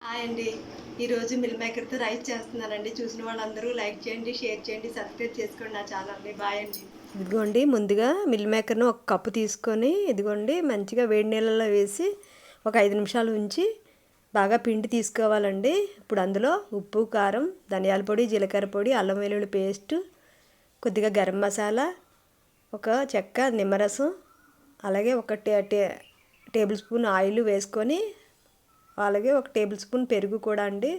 Hi అండి. ఈరోజు mill మేకర్తో rice చేస్తున్నానండి. చూసిన వాళ్ళందరూ లైక్ చేయండి, షేర్ చేయండి, సబ్స్క్రైబ్ చేసుకోండి నా ఛానల్ని. బాయ్ అండి. ఇదిగోండి, ముందుగా మిల్ మేకర్ను ఒక కప్పు తీసుకొని ఇదిగోండి మంచిగా వేడి నీళ్ళలో వేసి ఒక 5 నిమిషాలు ఉంచి బాగా పిండి తీసుకోవాలండి. ఇప్పుడు అందులో ఉప్పు, కారం, ధనియాల పొడి, జీలకర్ర పొడి, అల్లం వెల్లుల్లి పేస్టు, కొద్దిగా గరం మసాలా, ఒక చెక్క నిమ్మరసం, అలాగే ఒక టేబుల్ స్పూన్ ఆయిల్ వేసుకొని, అలాగే ఒక టేబుల్ స్పూన్ పెరుగు కూడా అండి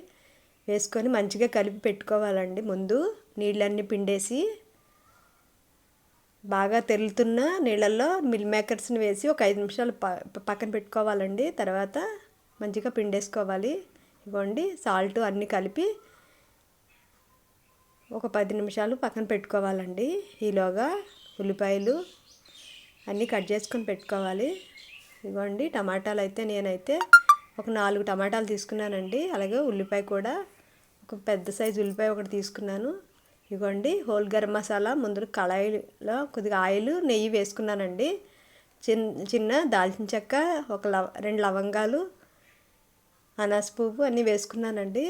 వేసుకొని మంచిగా కలిపి పెట్టుకోవాలండి. ముందు నీళ్ళన్నీ పిండేసి బాగా తెరులుతున్న నీళ్ళల్లో మిల్ మేకర్స్ని వేసి ఒక 5 నిమిషాలు పక్కన పెట్టుకోవాలండి. తర్వాత మంచిగా పిండేసుకోవాలి. ఇవ్వండి, సాల్ట్ అన్నీ కలిపి ఒక 10 నిమిషాలు పక్కన పెట్టుకోవాలండి. ఈలోగా ఉల్లిపాయలు అన్నీ కట్ చేసుకొని పెట్టుకోవాలి. ఇవ్వండి, టమాటాలు అయితే నేనైతే ఒక 4 టమాటాలు తీసుకున్నానండి. అలాగే ఉల్లిపాయ కూడా ఒక పెద్ద సైజు ఉల్లిపాయ ఒకటి తీసుకున్నాను. ఇవ్వండి, హోల్ గరం మసాలా ముందు కళాయిలో కొద్దిగా ఆయిల్, నెయ్యి వేసుకున్నానండి. చిన్న దాల్చిన చెక్క, ఒక 2 లవంగాలు, అనాస పువ్వు అన్నీ వేసుకున్నానండి.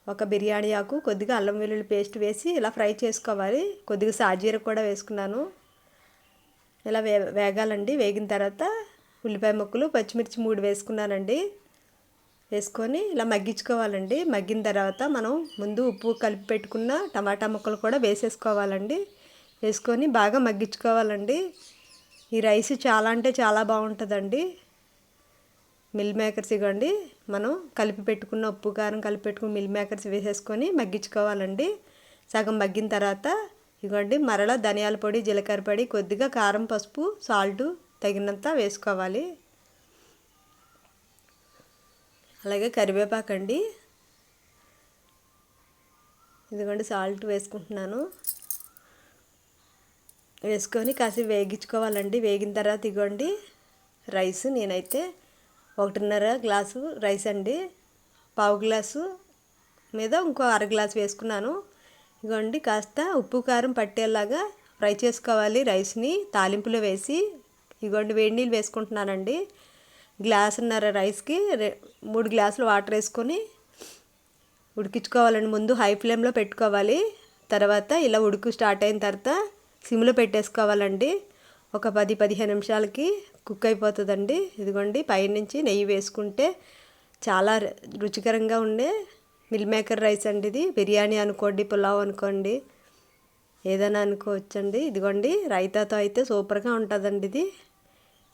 ఒక బిర్యానీ ఆకు, కొద్దిగా అల్లం వెల్లుల్లి పేస్ట్ వేసి ఇలా ఫ్రై చేసుకోవాలి. కొద్దిగా సాజీర కూడా వేసుకున్నాను. ఇలా వేగాలండి. వేగిన తర్వాత ఉల్లిపాయ ముక్కలు, పచ్చిమిర్చి 3 వేసుకున్నానండి. వేసుకొని ఇలా మగ్గించుకోవాలండి. మగ్గిన తర్వాత మనం ముందు ఉప్పు కలిపి పెట్టుకున్న టమాటా ముక్కలు కూడా వేసేసుకోవాలండి. వేసుకొని బాగా మగ్గించుకోవాలండి. ఈ రైస్ చాలా అంటే చాలా బాగుంటుందండి. మిల్ మేకర్స్ ఇవ్వండి, మనం కలిపి పెట్టుకున్న ఉప్పు కారం కలిపి పెట్టుకున్న మిల్ మేకర్స్ వేసేసుకొని మగ్గించుకోవాలండి. సగం మగ్గిన తర్వాత ఇవ్వండి, మరలా ధనియాల పొడి, జీలకర్ర పొడి, కొద్దిగా కారం, పసుపు, సాల్ట్ తగినంత వేసుకోవాలి. అలాగే కరివేపాకండి. ఇదిగోండి, సాల్ట్ వేసుకుంటున్నాను. వేసుకొని కాసేపు వేగించుకోవాలండి. వేగిన తర్వాత ఇదిగోండి రైస్, నేనైతే 1.5 గ్లాసు రైస్ అండి. పావు గ్లాసు మీద ఇంకో అర గ్లాసు వేసుకున్నాను. ఇదిగోండి, కాస్త ఉప్పు కారం పట్టేలాగా ఫ్రై చేసుకోవాలి రైస్ని. తాలింపులో వేసి ఇదిగోండి వేడి నీళ్ళు వేసుకుంటున్నానండి. గ్లాసున్నర రైస్కి 3 గ్లాసులు వాటర్ వేసుకొని ఉడికించుకోవాలండి. ముందు హై ఫ్లేమ్లో పెట్టుకోవాలి. తర్వాత ఇలా ఉడుకు స్టార్ట్ అయిన తర్వాత సిమ్లో పెట్టేసుకోవాలండి. ఒక 10-15 నిమిషాలకి కుక్ అయిపోతుందండి. ఇదిగోండి, పైనుంచి నెయ్యి వేసుకుంటే చాలా రుచికరంగా ఉండే మిల్ మేకర్ రైస్ అండి. ఇది బిర్యానీ అనుకోండి, పులావ్ అనుకోండి, ఏదైనా అనుకోవచ్చండి. ఇదిగోండి, రైతాతో అయితే సూపర్గా ఉంటుందండి ఇది.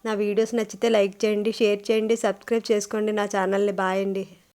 నా వీడియోస్ నచ్చితే లైక్ చేయండి, షేర్ చేయండి, సబ్స్క్రైబ్ చేసుకోండి నా ఛానల్ని. బాయ్ అండి.